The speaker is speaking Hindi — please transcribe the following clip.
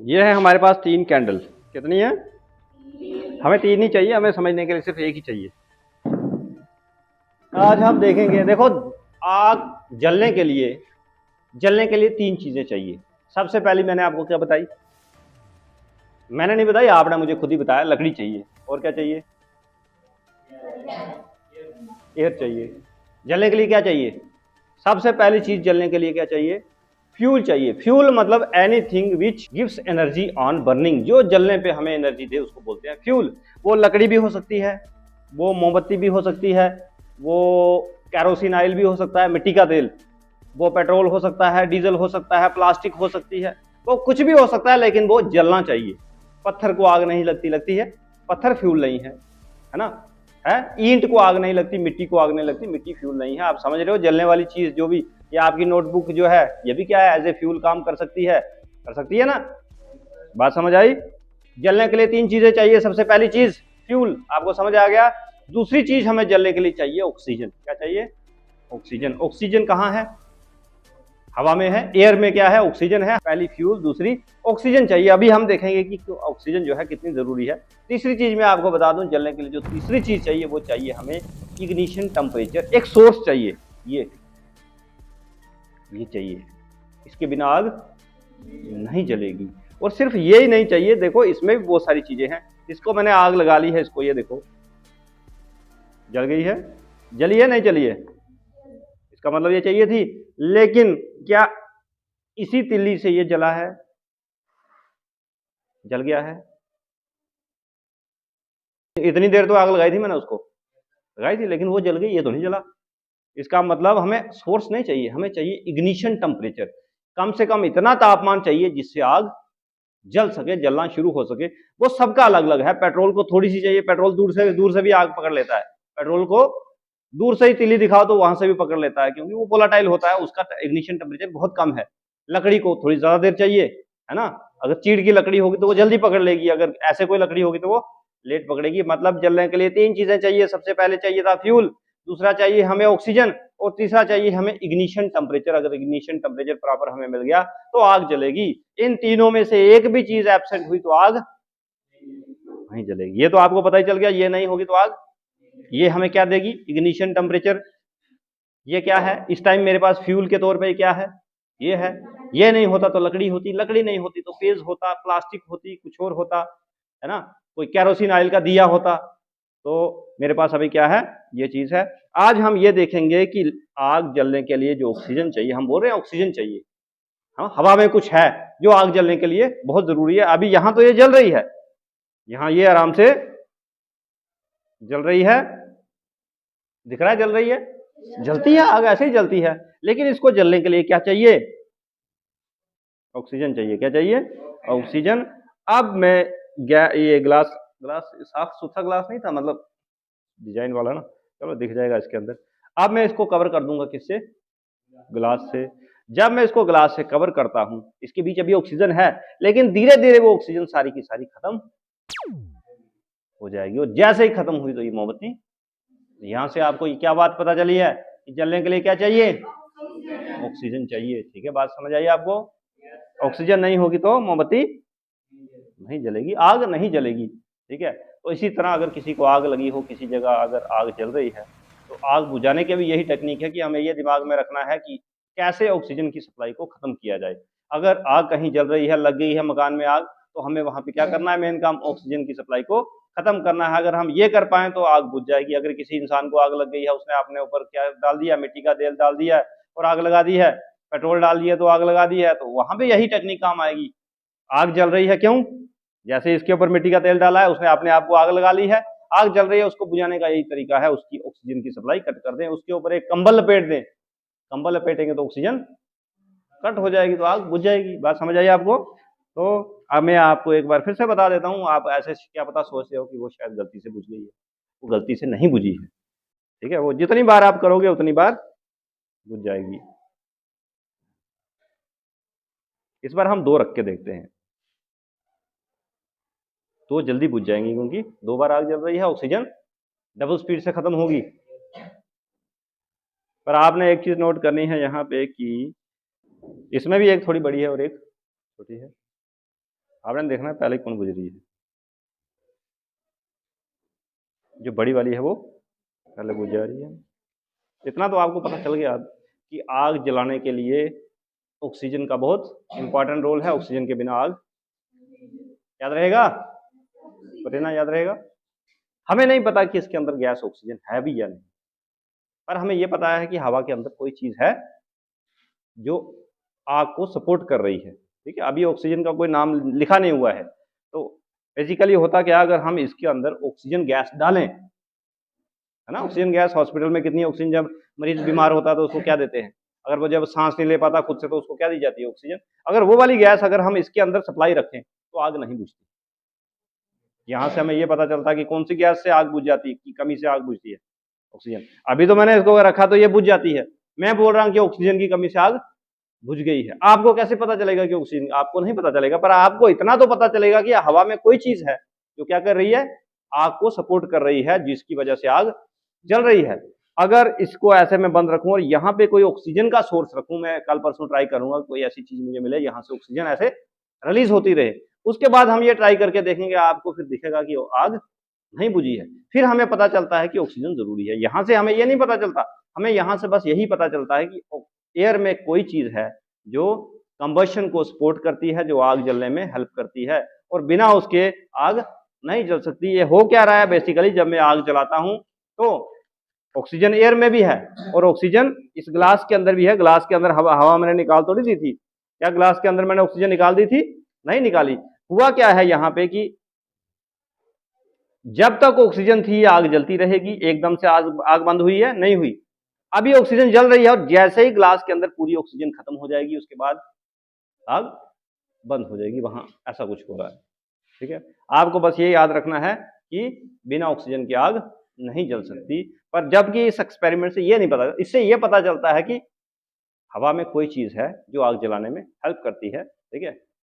ये है हमारे पास 3 कैंडल। कितनी है? हमें 3 ही चाहिए, हमें समझने के लिए सिर्फ एक ही चाहिए। आज हम देखेंगे, देखो आग जलने के लिए 3 चीजें चाहिए। सबसे पहली मैंने आपको क्या बताई? मैंने नहीं बताई, आपने मुझे खुद ही बताया, लकड़ी चाहिए। और क्या चाहिए? एयर चाहिए। जलने के लिए क्या चाहिए? सबसे पहली चीज जलने के लिए क्या चाहिए? फ्यूल चाहिए। फ्यूल मतलब anything which gives energy on burning, जो जलने पे हमें एनर्जी दे उसको बोलते हैं फ्यूल। वो लकड़ी भी हो सकती है, वो मोमबत्ती भी हो सकती है, वो कैरोसिन ऑयल भी हो सकता है, मिट्टी का तेल, वो पेट्रोल हो सकता है, डीजल हो सकता है, प्लास्टिक हो सकती है, वो कुछ भी हो सकता है, लेकिन वो जलना चाहिए। पत्थर को आग नहीं लगती है, पत्थर फ्यूल नहीं है ना? है, ईंट को आग नहीं लगती, मिट्टी को आग नहीं लगती, मिट्टी फ्यूल नहीं है। आप समझ रहे हो? जलने वाली चीज जो भी, ये आपकी नोटबुक जो है, ये भी क्या है? एज ए फ्यूल काम कर सकती है ना? बात समझ आई? जलने के लिए 3 चीजें चाहिए। सबसे पहली चीज फ्यूल, आपको समझ आ गया। दूसरी चीज हमें जलने के लिए चाहिए ऑक्सीजन। क्या चाहिए? ऑक्सीजन। ऑक्सीजन कहाँ है? हवा में है। एयर में क्या है? ऑक्सीजन है। पहली फ्यूल, दूसरी ऑक्सीजन चाहिए। अभी हम देखेंगे कि ऑक्सीजन जो है कितनी जरूरी है। तीसरी चीज मैं आपको बता दूं, जलने के लिए जो तीसरी चीज चाहिए वो चाहिए हमें इग्निशन टेम्परेचर, एक सोर्स चाहिए। ये चाहिए, इसके बिना आग नहीं जलेगी। और सिर्फ ये ही नहीं चाहिए, देखो इसमें भी बहुत सारी चीजें हैं। इसको मैंने आग लगा ली है, इसको ये देखो जल गई है। जली है नहीं जली है? इसका मतलब ये चाहिए थी, लेकिन क्या इसी तिल्ली से ये जला है? जल गया है। इतनी देर तो आग लगाई थी मैंने, उसको लगाई थी, लेकिन वो जल गई, ये तो नहीं जला। इसका मतलब हमें सोर्स नहीं चाहिए, हमें चाहिए इग्निशन टेम्परेचर। कम से कम इतना तापमान चाहिए जिससे आग जल सके, जलना शुरू हो सके। वो सबका अलग अलग है। पेट्रोल को थोड़ी सी चाहिए, पेट्रोल दूर से भी आग पकड़ लेता है। पेट्रोल को दूर से ही तिली दिखाओ तो वहां से भी पकड़ लेता है, क्योंकि वो वोलाटाइल होता है, उसका इग्निशन टेम्परेचर बहुत कम है। लकड़ी को थोड़ी ज्यादा देर चाहिए, है ना? अगर चीड़ की लकड़ी होगी तो वो जल्दी पकड़ लेगी, अगर ऐसे कोई लकड़ी होगी तो वो लेट पकड़ेगी। मतलब जलने के लिए 3 चीजें चाहिए। सबसे पहले चाहिए था फ्यूल, दूसरा चाहिए हमें ऑक्सीजन, और तीसरा चाहिए हमें इग्निशन टेम्परेचर। अगर इग्निशन टेम्परेचर प्रॉपर हमें मिल गया तो आग जलेगी। इन तीनों में से एक भी चीज एब्सेंट हुई तो आग नहीं जलेगी। ये तो आपको पता ही चल गया, ये नहीं होगी तो आग। ये हमें क्या देगी? Ignition temperature. ये क्या है इस टाइम मेरे पास फ्यूल के तौर पे? क्या है? ये है। ये नहीं होता तो लकड़ी होती, लकड़ी नहीं होती तो पेज होता, प्लास्टिक होती, कुछ और होता, है ना? कोई कैरोसिन ऑयल का दिया होता। तो मेरे पास अभी क्या है? ये चीज है। आज हम ये देखेंगे कि आग जलने के लिए जो ऑक्सीजन चाहिए, हम बोल रहे हैं ऑक्सीजन चाहिए। हाँ, हवा में कुछ है जो आग जलने के लिए बहुत जरूरी है। अभी यहां तो ये जल रही है, यहां ये आराम से जल रही है, दिख रहा है जल रही है, जलती है आग, ऐसे ही जलती है। लेकिन इसको जलने के लिए क्या चाहिए? ऑक्सीजन चाहिए। क्या चाहिए? ऑक्सीजन। अब मैं ये ग्लास, साफ सुथरा ग्लास नहीं था, मतलब डिजाइन वाला ना, चलो दिख जाएगा इसके अंदर। अब मैं इसको कवर कर दूंगा किससे? ग्लास से। जब मैं इसको ग्लास से कवर करता हूं, इसके बीच अभी ऑक्सीजन है, लेकिन धीरे धीरे वो ऑक्सीजन सारी की सारी खत्म हो जाएगी। और जैसे ही खत्म हुई तो ये मोमबत्ती, यहां से आपको क्या बात पता चली है कि जलने के लिए क्या चाहिए? ऑक्सीजन चाहिए। ठीक है, बात समझ आई आपको? ऑक्सीजन नहीं होगी तो मोमबत्ती नहीं जलेगी, आग नहीं जलेगी। ठीक है, तो इसी तरह अगर किसी को आग लगी हो, किसी जगह अगर आग जल रही है, तो आग बुझाने की भी यही टेक्निक है कि हमें ये दिमाग में रखना है कि कैसे ऑक्सीजन की सप्लाई को खत्म किया जाए। अगर आग कहीं जल रही है, लग गई है मकान में आग, तो हमें वहां पे क्या करना है? मेन काम ऑक्सीजन की सप्लाई को खत्म करना है। अगर हम ये कर पाए तो आग बुझ जाएगी। अगर किसी इंसान को आग लग गई है, उसने अपने ऊपर क्या डाल दिया? मिट्टी का तेल डाल दिया और आग लगा दी है, पेट्रोल डाल दिया तो आग लगा दी है, तो वहां पे यही टेक्निक काम आएगी। आग जल रही है, क्यों? जैसे इसके ऊपर मिट्टी का तेल डाला है, उसने अपने आप को आग लगा ली है, आग जल रही है, उसको बुझाने का यही तरीका है, उसकी ऑक्सीजन की सप्लाई कट कर दें, उसके ऊपर एक कंबल लपेट दें। कंबल लपेटेंगे तो ऑक्सीजन कट हो जाएगी, तो आग बुझ जाएगी। बात समझ आई आपको? तो अब मैं आपको एक बार फिर से बता देता हूँ। आप ऐसे क्या पता सोच रहे हो कि वो शायद गलती से बुझ गई है, वो गलती से नहीं बुझी है। ठीक है, वो जितनी बार आप करोगे उतनी बार बुझ जाएगी। इस बार हम 2 रख के देखते हैं, तो जल्दी बुझ जाएंगी, क्योंकि 2 बार आग जल रही है, ऑक्सीजन डबल स्पीड से खत्म होगी। पर आपने एक चीज नोट करनी है यहाँ पे कि इसमें भी एक थोड़ी बड़ी है और एक छोटी है। आपने देखना है पहले कौन बुझ रही है, जो बड़ी वाली है वो पहले बुझ जा रही है। इतना तो आपको पता चल गया कि आग जलाने के लिए ऑक्सीजन का बहुत इंपॉर्टेंट रोल है। ऑक्सीजन के बिना आग, याद रहेगा, ना याद रहेगा। हमें नहीं पता कि इसके अंदर गैस ऑक्सीजन है भी या नहीं, पर हमें यह पता है कि हवा के अंदर कोई चीज है जो आग को सपोर्ट कर रही है। ठीक है, अभी ऑक्सीजन का कोई नाम लिखा नहीं हुआ है। तो बेसिकली होता क्या, अगर हम इसके अंदर ऑक्सीजन गैस डालें, है ना, ऑक्सीजन गैस हॉस्पिटल में कितनी ऑक्सीजन, जब मरीज बीमार होता है तो उसको क्या देते हैं, अगर वो जब सांस नहीं ले पाता खुद से तो उसको क्या दी जाती है, ऑक्सीजन। अगर वो वाली गैस अगर हम इसके अंदर सप्लाई रखें तो आग नहीं बुझती। यहां से हमें ये पता चलता है कि कौन सी गैस से आग बुझ जाती है, की कमी से आग बुझती है, ऑक्सीजन। अभी तो मैंने इसको रखा तो ये बुझ जाती है, मैं बोल रहा हूं कि ऑक्सीजन की कमी से आग बुझ गई है। आपको कैसे पता चलेगा कि ऑक्सीजन, आपको नहीं पता चलेगा, पर आपको इतना तो पता चलेगा कि हवा में कोई चीज है जो क्या कर रही है, आग को सपोर्ट कर रही है, जिसकी वजह से आग जल रही है। अगर इसको ऐसे में बंद रखूं और यहाँ पे कोई ऑक्सीजन का सोर्स रखूं, मैं कल परसों ट्राई करूंगा कोई ऐसी चीज मुझे मिले यहाँ से ऑक्सीजन ऐसे रिलीज होती रहे, उसके बाद हम ये ट्राई करके देखेंगे, आपको फिर दिखेगा कि आग नहीं बुझी है। फिर हमें पता चलता है कि ऑक्सीजन जरूरी है। यहां से हमें ये नहीं पता चलता, हमें यहां से बस यही पता चलता है कि एयर में कोई चीज है जो कंबशन को सपोर्ट करती है, जो आग जलने में हेल्प करती है, और बिना उसके आग नहीं जल सकती। ये हो क्या रहा है बेसिकली, जब मैं आग जलाता हूं तो ऑक्सीजन एयर में भी है और ऑक्सीजन इस ग्लास के अंदर भी है। ग्लास के अंदर हवा मैंने निकाल थोड़ी दी थी, क्या ग्लास के अंदर मैंने ऑक्सीजन निकाल दी थी? नहीं निकाली। हुआ क्या है यहाँ पे कि जब तक ऑक्सीजन थी आग जलती रहेगी, एकदम से आग बंद हुई है? नहीं हुई। अभी ऑक्सीजन जल रही है और जैसे ही ग्लास के अंदर पूरी ऑक्सीजन खत्म हो जाएगी उसके बाद आग बंद हो जाएगी, वहां ऐसा कुछ हो रहा है। ठीक है, आपको बस ये याद रखना है कि बिना ऑक्सीजन की आग नहीं जल सकती। पर जबकि इस एक्सपेरिमेंट से ये नहीं पता, इससे ये पता चलता है कि हवा में कोई चीज है जो आग जलाने में हेल्प करती है। ठीक है,